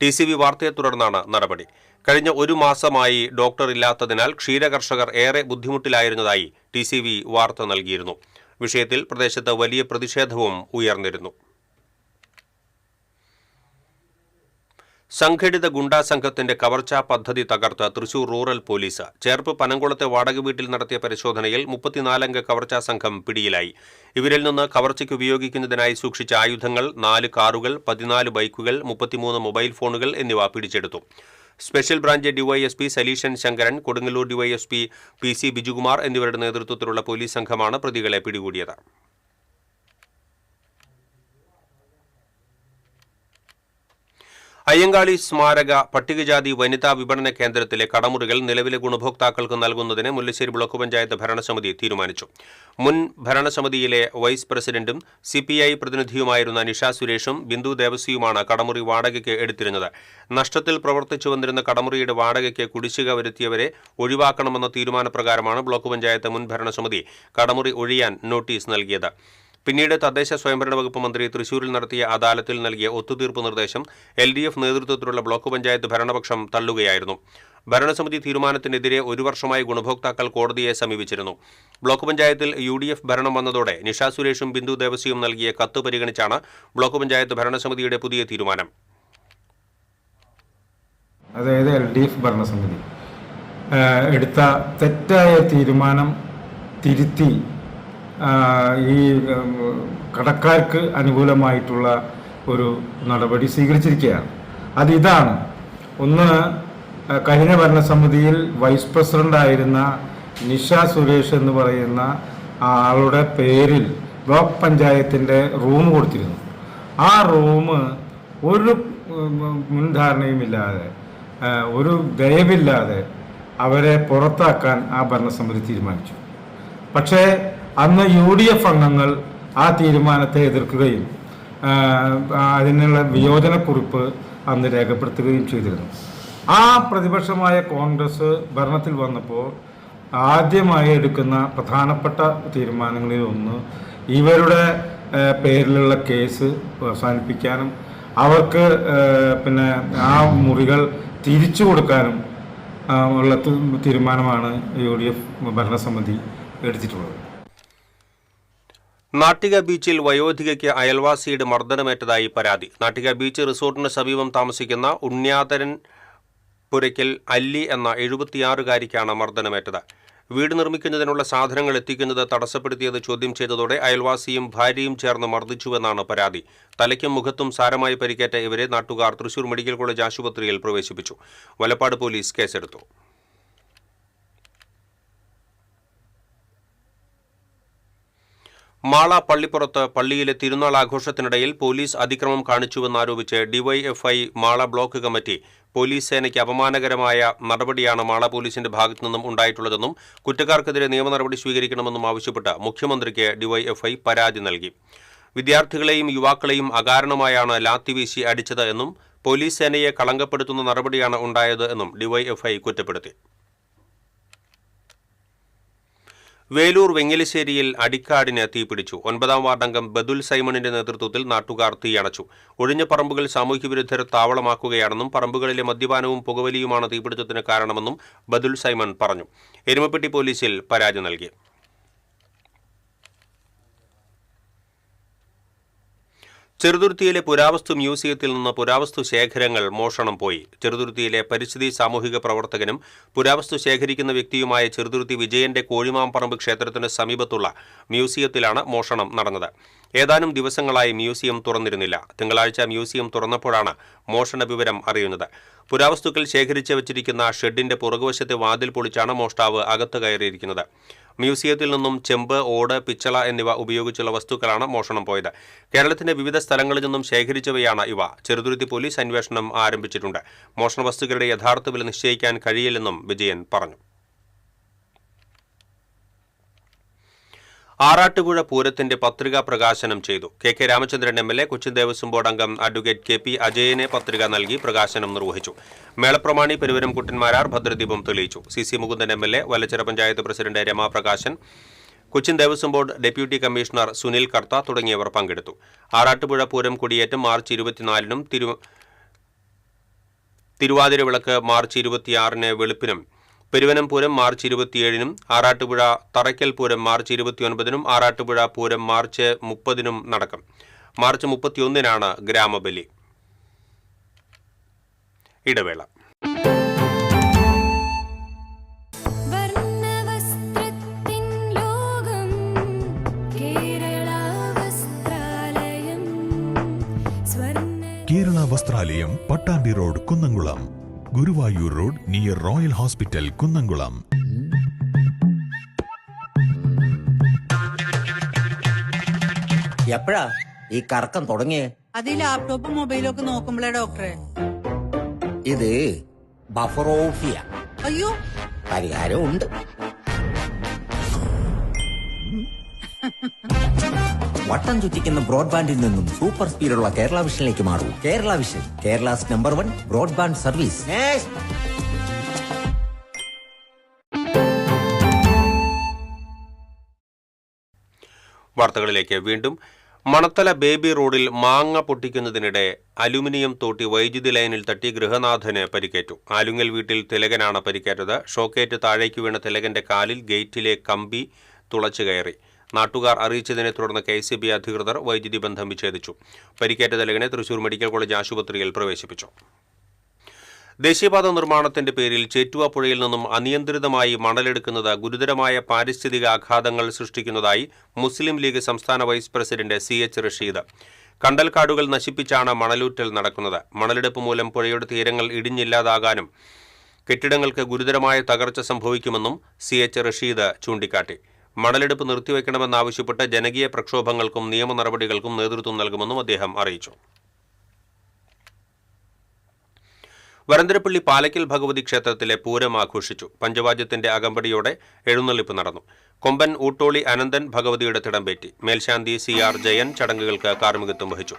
TCV വാർത്തയെ തുടർന്നാണ് നടപടി. കഴിഞ്ഞ 1 മാസമായി ഡോക്ടർ ഇല്ലാത്തതിനാൽ ക്ഷീരകർഷകർ ഏറെ ബുദ്ധിമുട്ടിലായിരുന്നതായി TCV വാർത്ത നൽകിയിരുന്നു. വിഷയത്തിൽ പ്രദേശത്ത് വലിയ പ്രതിഷേധവും ഉയർന്നിരുന്നു. സംഘടിത ഗുണ്ടാ സംഘത്തിന്റെ കവർച്ചാ പദ്ധതി തകർത്ത് തൃശൂർ റൂറൽ പോലീസ്. ചേർപ്പ് പനംകുളത്തെ വാടക വീട്ടിൽ നടത്തിയ പരിശോധനയിൽ 34 അംഗ കവർച്ചാ സംഘം പിടിയിലായി. ഇവരിൽ നിന്ന് കവർച്ചയ്ക്ക് ഉപയോഗിക്കുന്നതിനായി സൂക്ഷിച്ച ആയുധങ്ങൾ, 4 കാറുകൾ, 14 ബൈക്കുകൾ, 33 മൊബൈൽ ഫോണുകൾ എന്നിവ പിടിച്ചെടുത്തു. Special branch DYSP Saleeshan Sankaran, Kodungallur DYSP PC Bijukumar എന്നിവരുടെ നേതൃത്വത്തിലുള്ള പോലീസ് സംഘമാണ് പ്രതികളെ പിടികൂടിയത്. അയ്യങ്കാളി സ്മാരക പട്ടികജാതി വനിതാ വിപണന കേന്ദ്രത്തിലെ കടമുറികൾ നിലവിലെ ഗുണഭോക്താക്കൾക്ക് നൽകുന്നതിന് മുല്ലശ്ശേരി ബ്ലോക്ക് പഞ്ചായത്ത് ഭരണസമിതി തീരുമാനിച്ചു. മുൻ ഭരണസമിതിയിലെ വൈസ് പ്രസിഡന്റും CPI പ്രതിനിധിയുമായിരുന്ന നിഷ സുരേഷും ബിന്ദു ദേവസ്വിയുമാണ് കടമുറി വാടകയ്ക്ക് എടുത്തിരുന്നത്. നഷ്ടത്തിൽ പ്രവർത്തിച്ചു വന്നിരുന്ന കടമുറിയുടെ വാടകയ്ക്ക് കുടിശ്ശിക വരുത്തിയവരെ ഒഴിവാക്കണമെന്ന തീരുമാനപ്രകാരമാണ് ബ്ലോക്ക് പഞ്ചായത്ത് മുൻ ഭരണസമിതി കടമുറി ഒഴിയാൻ നോട്ടീസ് നൽകിയത്. പിന്നീട് തദ്ദേശ സ്വയംഭരണ വകുപ്പ് മന്ത്രി തൃശൂരിൽ നടത്തിയ അദാലത്തിൽ നൽകിയ ഒത്തുതീർപ്പ് നിർദ്ദേശം LDF നേതൃത്വത്തിലുള്ള ബ്ലോക്ക് പഞ്ചായത്ത് ഭരണപക്ഷം തള്ളുകയായിരുന്നു. ഭരണസമിതി തീരുമാനത്തിനെതിരെ 1 വർഷമായി ഗുണഭോക്താക്കൾ കോടതിയെ സമീപിച്ചിരുന്നു. ബ്ലോക്ക് പഞ്ചായത്തിൽ UDF ഭരണം വന്നതോടെ നിഷ സുരേഷും ബിന്ദു ദേവസ്വിയും നൽകിയ കത്ത് പരിഗണിച്ചാണ് ബ്ലോക്ക് പഞ്ചായത്ത് ഭരണസമിതിയുടെ പുതിയ തീരുമാനം. അതായത് LDF ഭരണസമിതി എടുത്ത തെറ്റായ തീരുമാനം തിരുത്തി ഈ കടക്കാർക്ക് അനുകൂലമായിട്ടുള്ള ഒരു നടപടി സ്വീകരിച്ചിരിക്കുകയാണ്. അതിതാണ്: ഒന്ന്, കഴിഞ്ഞ ഭരണസമിതിയിൽ വൈസ് പ്രസിഡൻ്റായിരുന്ന നിഷ സുരേഷ് എന്ന് പറയുന്ന ആളുടെ പേരിൽ ബ്ലോക്ക് പഞ്ചായത്തിൻ്റെ റൂം കൊടുത്തിരുന്നു. ആ റൂം ഒരു മുൻധാരണയുമില്ലാതെ, ഒരു ദയവില്ലാതെ അവരെ പുറത്താക്കാൻ ആ ഭരണസമിതി തീരുമാനിച്ചു. പക്ഷേ അന്ന് UDF അംഗങ്ങൾ ആ തീരുമാനത്തെ എതിർക്കുകയും അതിനുള്ള വിയോജനക്കുറിപ്പ് അന്ന് രേഖപ്പെടുത്തുകയും ചെയ്തിരുന്നു. ആ പ്രതിപക്ഷമായ കോൺഗ്രസ് ഭരണത്തിൽ വന്നപ്പോൾ ആദ്യമായി എടുക്കുന്ന പ്രധാനപ്പെട്ട തീരുമാനങ്ങളിൽ ഒന്ന് ഇവരുടെ പേരിലുള്ള കേസ് അവസാനിപ്പിക്കാനും അവർക്ക് പിന്നെ ആ മുറികൾ തിരിച്ചു കൊടുക്കാനും ഉള്ള തീരുമാനമാണ് UDF ഭരണസമിതി എടുത്തിട്ടുള്ളത്. നാട്ടിക ബീച്ചിൽ വയോധികയ്ക്ക് അയൽവാസിയുടെ മർദ്ദനമേറ്റതായി പരാതി. നാട്ടിക ബീച്ച് റിസോർട്ടിന് സമീപം താമസിക്കുന്ന ഉണ്യാതരൻ പുരയ്ക്കൽ അല്ലി എന്ന 76-കാരിക്കാണ് മർദ്ദനമേറ്റത്. വീട് നിർമ്മിക്കുന്നതിനുള്ള സാധനങ്ങൾ എത്തിക്കുന്നത് തടസ്സപ്പെടുത്തിയത് ചോദ്യം ചെയ്തതോടെ അയൽവാസിയും ഭാര്യയും ചേർന്ന് മർദ്ദിച്ചുവെന്നാണ് പരാതി. തലയ്ക്കും മുഖത്തും സാരമായി പരിക്കേറ്റ ഇവരെ നാട്ടുകാർ തൃശൂർ മെഡിക്കൽ കോളേജ് ആശുപത്രിയിൽ പ്രവേശിപ്പിച്ചു. വലപ്പാട് പോലീസ് കേസെടുത്തു. മാള പള്ളിപ്പുറത്ത് പള്ളിയിലെ തിരുനാൾ ആഘോഷത്തിനിടയിൽ പോലീസ് അതിക്രമം കാണിച്ചുവെന്നാരോപിച്ച് DYFI Mala block committee police സേനയ്ക്ക് അപമാനകരമായ നടപടിയാണ് മാള പോലീസിന്റെ ഭാഗത്തു നിന്നും ഉണ്ടായിട്ടുള്ളതെന്നും കുറ്റക്കാർക്കെതിരെ നിയമ നടപടി സ്വീകരിക്കണമെന്നും ആവശ്യപ്പെട്ട് മുഖ്യമന്ത്രിക്ക് ഡിവൈഎഫ്ഐ പരാതി നൽകി. വിദ്യാർത്ഥികളെയും യുവാക്കളെയും അകാരണമായാണ് ലാത്തിവീശി അടിച്ചത് എന്നും പോലീസ് സേനയെ കളങ്കപ്പെടുത്തുന്ന നടപടിയാണ് ഉണ്ടായത് എന്നും ഡിവൈഎഫ്ഐ കുറ്റപ്പെടുത്തി. വേലൂർ വെങ്ങലിശ്ശേരിയിൽ അടിക്കാടിന് തീപിടിച്ചു. 9-ാം വാർഡംഗം ബദുൽ സൈമണിന്റെ നേതൃത്വത്തിൽ നാട്ടുകാർ തീയണച്ചു. ഒഴിഞ്ഞ പറമ്പുകൾ സാമൂഹ്യവിരുദ്ധർ താവളമാക്കുകയാണെന്നും പറമ്പുകളിലെ മദ്യപാനവും പുകവലിയുമാണ് തീപിടുത്തത്തിന് കാരണമെന്നും ബദുൽ സൈമൺ പറഞ്ഞു. എരുമപ്പെട്ടി പോലീസിൽ പരാതി നൽകി. ചെറുതുരുത്തിയിലെ പുരാവസ്തു മ്യൂസിയത്തിൽ നിന്ന് പുരാവസ്തു ശേഖരങ്ങൾ മോഷണം പോയി. ചെറുതുരുത്തിയിലെ പരിസ്ഥിതി സാമൂഹിക പ്രവർത്തകനും പുരാവസ്തു ശേഖരിക്കുന്ന വ്യക്തിയുമായ ചെറുതുരുത്തി വിജയന്റെ കോഴിമാമ്പറമ്പ് ക്ഷേത്രത്തിന് സമീപത്തുള്ള മ്യൂസിയത്തിലാണ് മോഷണം നടന്നത്. ഏതാനും ദിവസങ്ങളായി മ്യൂസിയം തുറന്നിരുന്നില്ല. തിങ്കളാഴ്ച മ്യൂസിയം തുറന്നപ്പോഴാണ് മോഷണ വിവരം അറിയുന്നത്. പുരാവസ്തുക്കൾ ശേഖരിച്ചു വച്ചിരിക്കുന്ന ഷെഡിന്റെ പുറകുവശത്തെ വാതിൽ പൊളിച്ചാണ് മോഷ്ടാവ് അകത്ത് കയറിയിരിക്കുന്നത്. മ്യൂസിയത്തിൽ നിന്നും ചെമ്പ്, ഓട്, പിച്ചള എന്നിവ ഉപയോഗിച്ചുള്ള വസ്തുക്കളാണ് മോഷണം പോയത്. കേരളത്തിന്റെ വിവിധ സ്ഥലങ്ങളിൽ നിന്നും ശേഖരിച്ചവയാണ് ഇവ. ചെറുതുരുത്തി പോലീസ് അന്വേഷണം ആരംഭിച്ചിട്ടുണ്ട്. മോഷണ വസ്തുക്കളുടെ യഥാർത്ഥ വില നിശ്ചയിക്കാൻ കഴിയില്ലെന്നും വിജയൻ പറഞ്ഞു. ആറാട്ടുപുഴ പൂരത്തിന്റെ പത്രിക പ്രകാശനം ചെയ്തു. K Ramachandran MLA, Cochin Devaswom board അംഗം അഡ്വക്കേറ്റ് KP അജയനെ പത്രിക നൽകി പ്രകാശനം നിർവഹിച്ചു. മേളപ്രമാണി പെരുവരം കുട്ടന്മാരാർ ഭദ്രദീപം തെളിയിച്ചു. CC Mukundan MLA, Vallachira panchayat president Ramaprakashan, Cochin Devaswom board deputy commissioner Sunil Kartha തുടങ്ങിയവർ പങ്കെടുത്തു. ആറാട്ടുപുഴ പൂരം കൊടിയേറ്റം മാർച്ച് 24-നും തിരുവാതിര വിളക്ക് മാർച്ച് 26-ന് വെളുപ്പിനും, പെരുവനം പൂരം മാർച്ച് 27-നും, ആറാട്ടുപുഴ തറയ്ക്കൽ പൂരം മാർച്ച് 29-നും, ആറാട്ടുപുഴ പൂരം മാർച്ച് 30-നും നടക്കും. മാർച്ച് 31-നാണ് ഗ്രാമബലി. ഇടവേള. Kerala Vasthralayam, Pattambi road, Kunnamkulam. Guruvayur road near royal hospital, Kunnamkulam. എപ്പോഴാ ഈ കറക്കം തുടങ്ങിയേ? അത് ഈ ലാപ്ടോപ്പും മൊബൈലും ഒക്കെ നോക്കുമ്പോഴേ ഡോക്ടറെ. ഇത് ബഫറോഫിയ. അയ്യോ, പരിഹാരം ഉണ്ട്. വട്ടം ചുറ്റിക്കുന്ന ബ്രോഡ്ബാൻഡിൽ നിന്നും സൂപ്പർ സ്പീഡുള്ള കേരള വിഷനിലേക്ക് മാറൂ. Kerala vision, Kerala's number 1 broadband service. വാർത്തകളിലേക്ക് വീണ്ടും. മണത്തല ബേബി റോഡിൽ മാങ്ങ പൊട്ടിക്കുന്നതിനിടെ അലുമിനിയം തോട്ടി വൈദ്യുതി ലൈനിൽ തട്ടി ഗൃഹനാഥന് പരിക്കേറ്റു. ആലുങ്ങൽ വീട്ടിൽ തിലകനാണ് പരിക്കേറ്റത്. ഷോക്കേറ്റ് താഴേക്ക് വീണ തിലകന്റെ കാലിൽ ഗേറ്റിലെ കമ്പി തുളച്ചു കയറി. നാട്ടുകാർ അറിയിച്ചതിനെ തുടർന്ന് KCB അധികൃതർ വൈദ്യുതി ബന്ധം വിച്ഛേദിച്ചു. പരിക്കേറ്റ തിലകനെ തൃശൂർ മെഡിക്കൽ കോളേജ് ആശുപത്രിയിൽ പ്രവേശിപ്പിച്ചു. ദേശീയപാത നിർമ്മാണത്തിന്റെ പേരിൽ ചേറ്റുവ പുഴയിൽ നിന്നും അനിയന്ത്രിതമായി മണലെടുക്കുന്നത് ഗുരുതരമായ പാരിസ്ഥിതിക ആഘാതങ്ങൾ സൃഷ്ടിക്കുന്നതായി മുസ്ലിം ലീഗ് സംസ്ഥാന വൈസ് പ്രസിഡന്റ് CH റഷീദ്. കണ്ടൽക്കാടുകൾ നശിപ്പിച്ചാണ് മണലൂറ്റൽ നടക്കുന്നത്. മണലെടുപ്പ് മൂലം പുഴയുടെ തീരങ്ങൾ ഇടിഞ്ഞില്ലാതാകാനും കെട്ടിടങ്ങൾക്ക് ഗുരുതരമായ തകർച്ച സംഭവിക്കുമെന്നും CH റഷീദ് ചൂണ്ടിക്കാട്ടി. മണലെടുപ്പ് നിർത്തിവെക്കണമെന്നാവശ്യപ്പെട്ട് ജനകീയ പ്രക്ഷോഭങ്ങൾക്കും നിയമ നടപടികൾക്കും നേതൃത്വം നൽകുമെന്നും അദ്ദേഹം അറിയിച്ചു. വരന്തരപ്പള്ളി പാലക്കൽ ഭഗവതി ക്ഷേത്രത്തിലെ പൂരം ആഘോഷിച്ചു. പഞ്ചവാദ്യത്തിന്റെ അകമ്പടിയോടെ എഴുന്നള്ളിപ്പ് നടന്നു. കൊമ്പൻ ഊട്ടോളി അനന്തൻ ഭഗവതിയുടെ തിടമ്പേറ്റി. മേൽശാന്തി CR ജയൻ ചടങ്ങുകൾക്ക് കാർമ്മികത്വം വഹിച്ചു.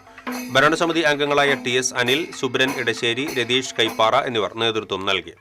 ഭരണസമിതി അംഗങ്ങളായ TS അനിൽ, സുബ്രൻ ഇടശ്ശേരി, രതീഷ് കൈപ്പാറ എന്നിവർ നേതൃത്വം നൽകി.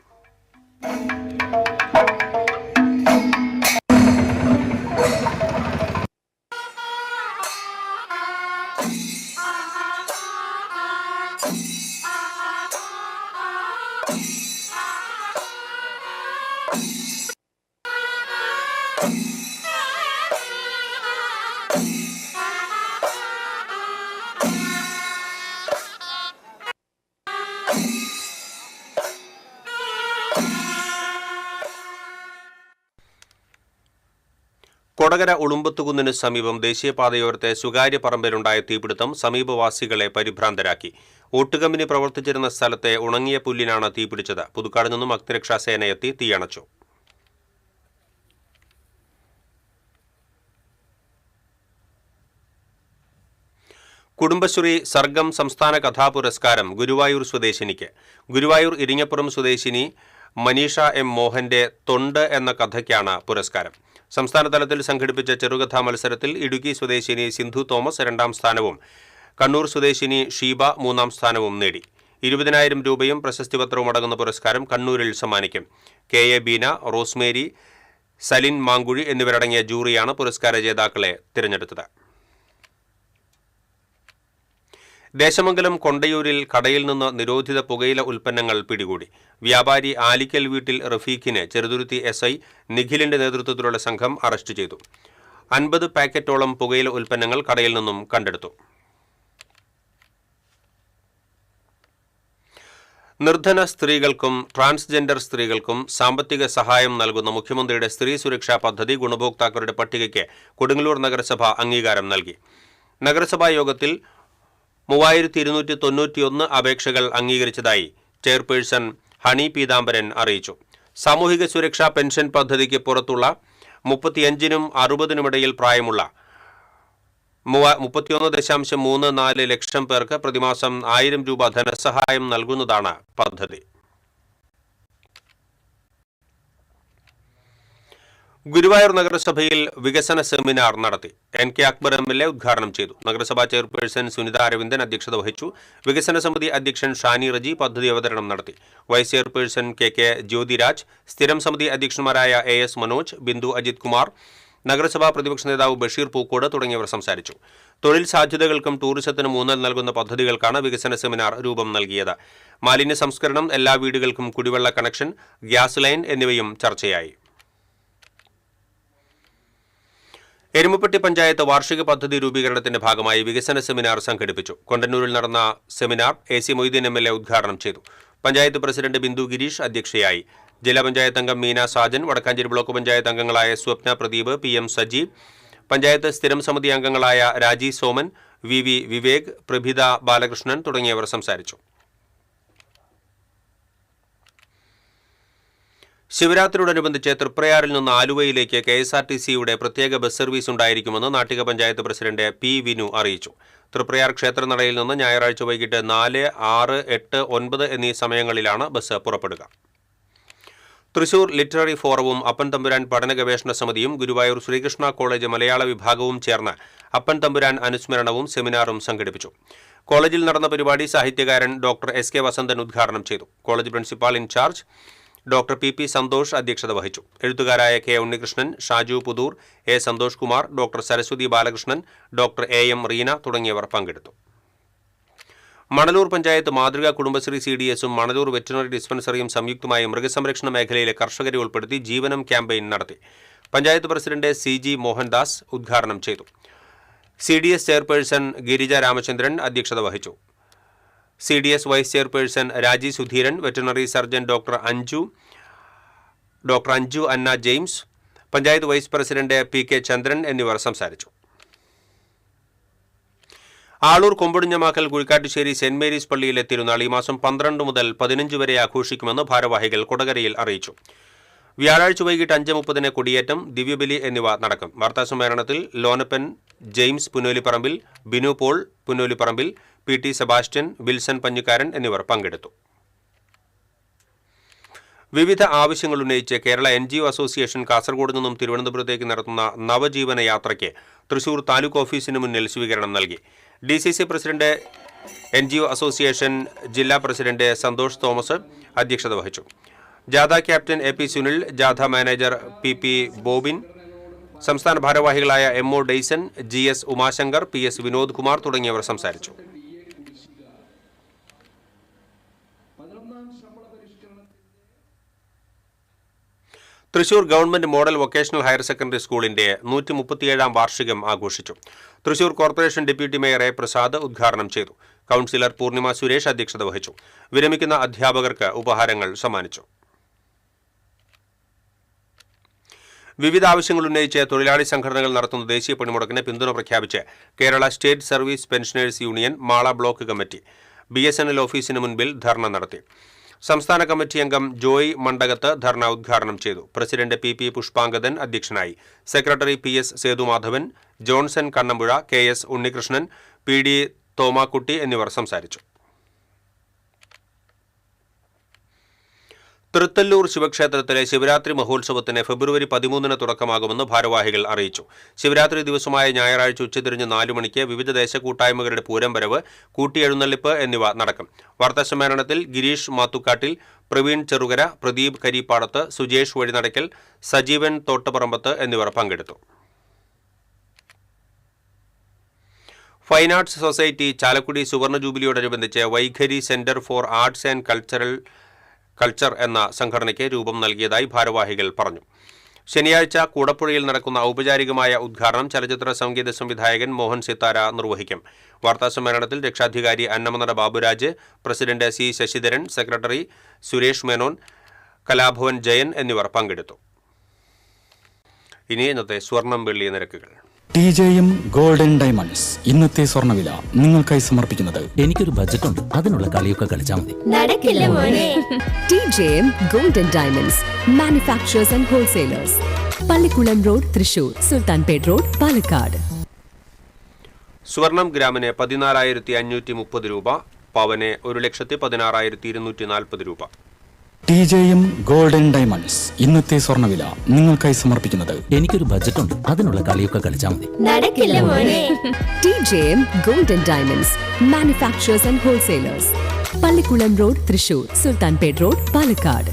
കൊടകര ഉളുമ്പത്തുകുന്നിന് സമീപം ദേശീയപാതയോരത്തെ സ്വകാര്യ പറമ്പിലുണ്ടായ തീപിടുത്തം സമീപവാസികളെ പരിഭ്രാന്തരാക്കി. ഓട്ടുകമ്പനി പ്രവർത്തിച്ചിരുന്ന സ്ഥലത്തെ ഉണങ്ങിയ പുല്ലിനാണ് തീപിടിച്ചത്. പുതുക്കാട് നിന്നും അഗ്നിരക്ഷാസേന എത്തി തീയണച്ചു. കുടുംബശ്രീ സർഗം സംസ്ഥാന കഥാപുരസ്കാരം ഗുരുവായൂർ സ്വദേശിനിക്ക്. ഗുരുവായൂർ ഇരിങ്ങപ്പുറം സ്വദേശിനി മനീഷ എം മോഹന്റെ തൊണ്ട് എന്ന കഥയ്ക്കാണ് പുരസ്കാരം. സംസ്ഥാന തലത്തിൽ സംഘടിപ്പിച്ച ചെറുകഥാ മത്സരത്തിൽ ഇടുക്കി സ്വദേശിനി സിന്ധു തോമസ് 2ാം സ്ഥാനവും കണ്ണൂർ സ്വദേശിനി ഷീബ 3ാം സ്ഥാനവും നേടി. 20,000 രൂപയും പ്രശസ്തിപത്രവും അടങ്ങുന്ന പുരസ്കാരം കണ്ണൂരിൽ സമ്മാനിക്കും. KA ബീന, റോസ്മേരി, സലിൻ മാങ്കുഴി എന്നിവരടങ്ങിയ ജൂറിയാണ് പുരസ്കാര ജേതാക്കളെ തിരഞ്ഞെടുത്തത്. ദേശമംഗലം കൊണ്ടയൂരിൽ കടയിൽ നിന്ന് നിരോധിത പുകയില ഉൽപ്പന്നങ്ങൾ പിടികൂടി. വ്യാപാരി ആലിക്കൽ വീട്ടിൽ റഫീഖിനെ ചെറുതുരുത്തി SI നിഖിലിന്റെ നേതൃത്വത്തിലുള്ള സംഘം അറസ്റ്റ് ചെയ്തു. 50 പാക്കറ്റോളം പുകയില ഉൽപ്പന്നങ്ങൾ കടയിൽ നിന്നും കണ്ടെടുത്തു. നിർധന സ്ത്രീകൾക്കും ട്രാൻസ്ജെൻഡർ സ്ത്രീകൾക്കും സാമ്പത്തിക സഹായം നൽകുന്ന മുഖ്യമന്ത്രിയുടെ സ്ത്രീ സുരക്ഷാ പദ്ധതി ഗുണഭോക്താക്കളുടെ പട്ടികയ്ക്ക് കൊടുങ്ങല്ലൂർ നഗരസഭ അംഗീകാരം നൽകി. നഗരസഭാ യോഗത്തിൽ 3291 അപേക്ഷകൾ അംഗീകരിച്ചതായി ചെയർപേഴ്സൺ ഹണി പീതാംബരൻ അറിയിച്ചു. സാമൂഹിക സുരക്ഷാ പെൻഷൻ പദ്ധതിക്ക് പുറത്തുള്ള 35നും 60നും ഇടയിൽ പ്രായമുള്ള 31.34 ലക്ഷം പേർക്ക് പ്രതിമാസം 1000 രൂപ ധനസഹായം നൽകുന്നതാണ് പദ്ധതി. ഗുരുവായൂർ നഗരസഭയിൽ വികസന സെമിനാർ നടത്തി. NK അക്ബർ MLA ഉദ്ഘാടനം ചെയ്തു. നഗരസഭാ ചെയർപേഴ്സൺ സുനിത അരവിന്ദൻ അധ്യക്ഷത വഹിച്ചു. വികസന സമിതി അധ്യക്ഷൻ ഷാനി റജി പദ്ധതി അവതരണം നടത്തി. വൈസ് ചെയർപേഴ്സൺ KK ജ്യോതിരാജ്, സ്ഥിരം സമിതി അധ്യക്ഷന്മാരായ AS മനോജ്, ബിന്ദു അജിത് കുമാർ, നഗരസഭാ പ്രതിപക്ഷ നേതാവ് ബഷീർ പൂക്കോട് തുടങ്ങിയവർ സംസാരിച്ചു. തൊഴിൽ സാധ്യതകൾക്കും ടൂറിസത്തിനും ഊന്നൽ നൽകുന്ന പദ്ധതികൾക്കാണ് വികസന സെമിനാർ രൂപം നൽകിയത്. മാലിന്യ സംസ്കരണം, എല്ലാ വീടുകൾക്കും കുടിവെള്ള കണക്ഷൻ, ഗ്യാസ് ലൈൻ എന്നിവയും ചർച്ചയായി. എരുമപ്പെട്ടി പഞ്ചായത്ത് വാർഷിക പദ്ധതി രൂപീകരണത്തിന്റെ ഭാഗമായി വികസന സെമിനാർ സംഘടിപ്പിച്ചു. കൊണ്ടന്നൂരിൽ നടന്ന സെമിനാർ AC മൊയ്തീൻ MLA ഉദ്ഘാടനം ചെയ്തു. പഞ്ചായത്ത് പ്രസിഡന്റ് ബിന്ദു ഗിരീഷ് അധ്യക്ഷയായി. ജില്ലാ പഞ്ചായത്ത് അംഗം മീന സാജൻ, വടക്കാഞ്ചേരി ബ്ലോക്ക് പഞ്ചായത്ത് അംഗങ്ങളായ സ്വപ്ന പ്രദീപ്, PM സജീവ്, പഞ്ചായത്ത് സ്ഥിരം സമിതി അംഗങ്ങളായ രാജി സോമൻ, VV വിവേക്, പ്രഭിത ബാലകൃഷ്ണൻ തുടങ്ങിയവർ സംസാരിച്ചു. ശിവരാത്രിയോടനുബന്ധിച്ച് തൃപ്രയാറിൽ നിന്ന് ആലുവയിലേക്ക് KSRTCയുടെ പ്രത്യേക ബസ് സർവീസ് ഉണ്ടായിരിക്കുമെന്ന് നാട്ടിക പഞ്ചായത്ത് പ്രസിഡന്റ് P വിനു അറിയിച്ചു. തൃപ്രയാർ ക്ഷേത്രനടയിൽ നിന്ന് ഞായറാഴ്ച വൈകിട്ട് 4, 6, 8, 9 എന്നീ സമയങ്ങളിലാണ് ബസ് പുറപ്പെടുക. തൃശൂർ ലിറ്റററി ഫോറവും അപ്പൻ തമ്പുരാൻ പഠന ഗവേഷണ സമിതിയും ഗുരുവായൂർ ശ്രീകൃഷ്ണ കോളേജ് മലയാള വിഭാഗവും ചേർന്ന് അപ്പൻ തമ്പുരാൻ അനുസ്മരണവും സെമിനാറും സംഘടിപ്പിച്ചു. കോളേജിൽ നടന്ന പരിപാടി സാഹിത്യകാരൻ ഡോക്ടർ SK വസന്തൻ ഉദ്ഘാടനം ചെയ്തു. College principal in charge doctor PP Santhosh അധ്യക്ഷത വഹിച്ചു. എഴുത്തുകാരായ K Unnikrishnan, Shaju Puthur, A Santhosh Kumar, doctor Saraswathi Balakrishnan, doctor AM Reena തുടങ്ങിയവർ പങ്കെടുത്തു. മണലൂർ പഞ്ചായത്ത് മാതൃകാ കുടുംബശ്രീ CDSും മണലൂർ വെറ്ററിനറി ഡിസ്പെൻസറിയും സംയുക്തമായി മൃഗസംരക്ഷണ മേഖലയിലെ കർഷകരെ ഉൾപ്പെടുത്തി ജീവനം ക്യാമ്പയിൻ നടത്തി. പഞ്ചായത്ത് പ്രസിഡന്റ് CG മോഹൻദാസ് ഉദ്ഘാടനം ചെയ്തു. CDS ചെയർപേഴ്സൺ ഗിരിജ രാമചന്ദ്രൻ അധ്യക്ഷത വഹിച്ചു. CDS vice chairperson Raji Sudheeran, veterinary surgeon doctor Anju Anna James, panchayat vice president PK Chandran എന്നിവർ സംസാരിച്ചു. ആളൂർ കൊമ്പൊടിഞ്ഞമാക്കൽ കുഴിക്കാട്ടുശ്ശേരി സെന്റ് മേരീസ് പള്ളിയിലെ തിരുനാൾ ഈ മാസം 12 മുതൽ 15 വരെ ആഘോഷിക്കുമെന്ന് ഭാരവാഹികൾ കൊടകരയിൽ അറിയിച്ചു. വ്യാഴാഴ്ച വൈകിട്ട് 5:30 കൊടിയേറ്റം, ദിവ്യബലി എന്നിവ നടക്കും. വാർത്താസമ്മേളനത്തിൽ Lonappan James Punnoliparambil, Binu Paul Punnoliparambil, PT Sebastian, Wilson Panjikkaran എന്നിവർ പങ്കെടുത്തു. വിവിധ ആവശ്യങ്ങൾ ഉന്നയിച്ച് കേരള NGO അസോസിയേഷൻ കാസർഗോഡ് നിന്നും തിരുവനന്തപുരത്തേക്ക് നടത്തുന്ന നവജീവന യാത്രയ്ക്ക് തൃശൂർ താലൂക്ക് ഓഫീസിന് മുന്നിൽ സ്വീകരണം നൽകി. DCC പ്രസിഡന്റ്, NGO അസോസിയേഷൻ ജില്ലാ പ്രസിഡന്റ് സന്തോഷ് തോമസ് അധ്യക്ഷത വഹിച്ചു. ജാഥ ക്യാപ്റ്റൻ AP സുനിൽ, ജാഥ മാനേജർ PP ബോബിൻ, സംസ്ഥാന ഭാരവാഹികളായ MO Dayson, GS Umashankar, PS Vinod Kumar തുടങ്ങിയവർ സംസാരിച്ചു. Thrissur government model vocational higher secondary സ്കൂളിന്റെ 137ാം വാർഷികം ആഘോഷിച്ചു. Thrissur corporation deputy mayor A Prasad ഉദ്ഘാടനം ചെയ്തു. കൗൺസിലർ പൂർണിമ സുരേഷ് അധ്യക്ഷത വഹിച്ചു. വിരമിക്കുന്ന അധ്യാപകർക്ക് ഉപഹാരങ്ങൾ സമ്മാനിച്ചു. വിവിധ ആവശ്യങ്ങൾ ഉന്നയിച്ച് തൊഴിലാളി സംഘടനകൾ നടത്തുന്ന ദേശീയ പണിമുടക്കിന് പിന്തുണ പ്രഖ്യാപിച്ച് Kerala state service pensioners union Mala block committee BSNL ഓഫീസിന് മുൻപിൽ ധർണ നടത്തി. സംസ്ഥാന കമ്മിറ്റി അംഗം ജോയ് മണ്ഡകത്ത് ധർണ ഉദ്ഘാടനം ചെയ്തു. പ്രസിഡന്റ് PP പുഷ്പാങ്കദൻ അധ്യക്ഷനായി. Secretary PS Sethumadhavan, Johnson Kannampuzha, KS Unnikrishnan, PD തോമാക്കുട്ടി എന്നിവർ സംസാരിച്ചു. തൃത്തല്ലൂർ ശിവക്ഷേത്രത്തിലെ ശിവരാത്രി മഹോത്സവത്തിന് ഫെബ്രുവരി 13 തുടക്കമാകുമെന്ന് ഭാരവാഹികൾ അറിയിച്ചു. ശിവരാത്രി ദിവസമായ ഞായറാഴ്ച ഉച്ചതിരിഞ്ഞ് 4 മണിക്ക് വിവിധ ദേശകൂട്ടായ്മകളുടെ പൂരം വരവ്, കൂട്ടിയെഴുന്നള്ളിപ്പ് എന്നിവ നടക്കും. വാർത്താസമ്മേളനത്തിൽ ഗിരീഷ് മാത്തുക്കാട്ടിൽ, പ്രവീൺ ചെറുകര, പ്രദീപ് കരിപ്പാടത്ത്, സുജേഷ് വഴിനടക്കൽ, സജീവൻ തോട്ടപ്പറമ്പത്ത് എന്നിവർ പങ്കെടുത്തു. ഫൈൻ ആർട്സ് സൊസൈറ്റി ചാലക്കുടി സുവർണ ജൂബിലിയോടനുബന്ധിച്ച് Vaikhari centre for arts and culture എന്ന സംഘടനയ്ക്ക് രൂപം നൽകിയതായി ഭാരവാഹികൾ പറഞ്ഞു. ശനിയാഴ്ച കൂടപ്പുഴയിൽ നടക്കുന്ന ഔപചാരികമായ ഉദ്ഘാടനം ചലച്ചിത്ര സംഗീത സംവിധായകൻ മോഹൻ സിത്താര നിർവഹിക്കും. വാർത്താസമ്മേളനത്തിൽ രക്ഷാധികാരി Annamanada Baburaj, president C Sasidharan, secretary Suresh Menon, Kalabhavan Jayan എന്നിവർ പങ്കെടുത്തു. ഇനി ഇന്നത്തെ സ്വർണം വെള്ളി നിരക്കുകൾ. TJM ഗോൾഡൻ ഡയമണ്ട്സ് ഇന്നത്തെ സ്വർണ്ണവില നിങ്ങൾക്കായി സമർപ്പിക്കുന്നത്. എനിക്കൊരു ബജറ്റ് ഉണ്ട്, അതിനുള്ള കളിയൊക്കെ കളിച്ചാൽ മതി. TJM golden diamonds manufacturers and wholesalers, Pallikulam road, Thrissur, Sultanpet road, Palakkad. സ്വർണം ഗ്രാമിന് 14,530 രൂപ, പവന് 1,16,240 രൂപ. TJM ഗോൾഡൻ ഡയമണ്ട്സ് ഇന്നത്തെ സ്വർണ്ണവില നിങ്ങൾക്കായി സമർപ്പിക്കുന്നത്. എനിക്കൊരു ബജറ്റ് ഉണ്ട്, അതിനുള്ള കളിയൊക്കെ കളിച്ചാൽ മതി. TJM golden diamonds manufacturers and wholesalers, Pallikulam road, Thrissur, Sultanpet road, Palakkad.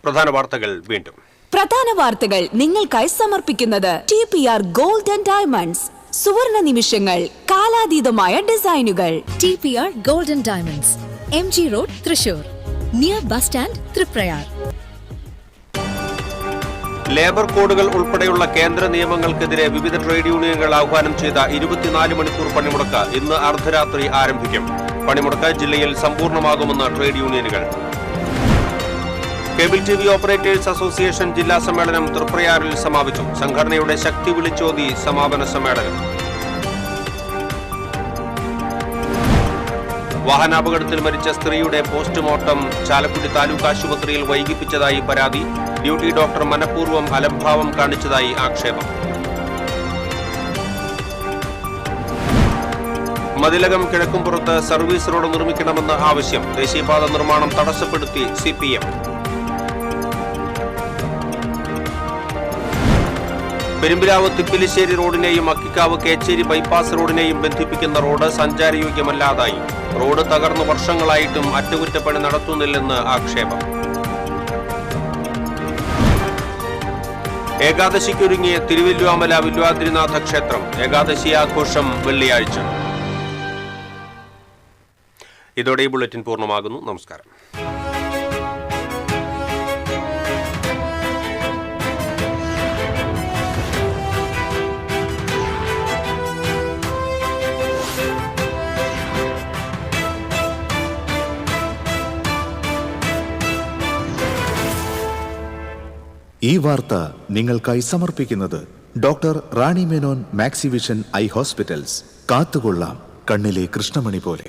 പ്രധാന വാർത്തകൾ വീണ്ടും. പ്രധാന വാർത്തകൾ നിങ്ങൾക്കായി സമർപ്പിക്കുന്നത് TPR ഗോൾഡ് ആൻഡ് ഡയമണ്ട്സ്. സുവർണ നിമിഷങ്ങൾ, കാലാതീതമായ ഡിസൈനുകൾ. TPR golden diamonds, MG road, Thrissur, near bus stand, Triprayar. Labour കോഡുകൾ ഉൾപ്പെടെയുള്ള കേന്ദ്ര നിയമങ്ങൾക്കെതിരെ വിവിധ ട്രേഡ് യൂണിയനുകൾ ആഹ്വാനം ചെയ്ത 24 മണിക്കൂർ പണിമുടക്ക് ഇന്ന് അർദ്ധരാത്രി ആരംഭിക്കും. പണിമുടക്ക് ജില്ലയിൽ സമ്പൂർണ്ണമാകുമെന്ന് ട്രേഡ് യൂണിയനുകൾ. കേബിൾ TV ഓപ്പറേറ്റേഴ്സ് അസോസിയേഷൻ ജില്ലാ സമ്മേളനം തൃപ്രയാറിൽ സമാപിച്ചു. സംഘടനയുടെ ശക്തി വിളിച്ചോതി സമാപന സമ്മേളനം. വാഹനാപകടത്തിൽ മരിച്ച സ്ത്രീയുടെ പോസ്റ്റ്മോർട്ടം ചാലക്കുടി താലൂക്ക് ആശുപത്രിയിൽ വൈകിപ്പിച്ചതായി പരാതി. ഡ്യൂട്ടി ഡോക്ടർ മനഃപൂർവ്വം അലംഭാവം കാണിച്ചതായി ആക്ഷേപം. മതിലകം കിഴക്കുംപുറത്ത് സർവീസ് റോഡ് നിർമ്മിക്കണമെന്ന് ആവശ്യം. ദേശീയപാത നിർമ്മാണം തടസ്സപ്പെടുത്തി CPM. പെരുമ്പിലാവ് തിപ്പിലിശ്ശേരി റോഡിനെയും അക്കിക്കാവ് കേച്ചേരി ബൈപ്പാസ് റോഡിനെയും ബന്ധിപ്പിക്കുന്ന റോഡ് സഞ്ചാരയോഗ്യമല്ലാതായി. റോഡ് തകർന്നു വർഷങ്ങളായിട്ടും അറ്റകുറ്റപ്പണി നടത്തുന്നില്ലെന്ന് ആക്ഷേപം. ഏകാദശിക്കൊരുങ്ങിയ തിരുവല്ലുവാമല വില്വാദ്രിനാഥ ക്ഷേത്രം. ഏകാദശി ആഘോഷം വെള്ളിയാഴ്ച. ഇതോടെ ഈ ബുള്ളറ്റിൻ പൂർണ്ണമാകുന്നു. നമസ്കാരം. ഈ വാർത്ത നിങ്ങൾക്കായി സമർപ്പിക്കുന്നത് doctor Rani Menon Maxivision I hospitals. കാത്തുകൊള്ളാം കണ്ണിലെ കൃഷ്ണമണി പോലെ.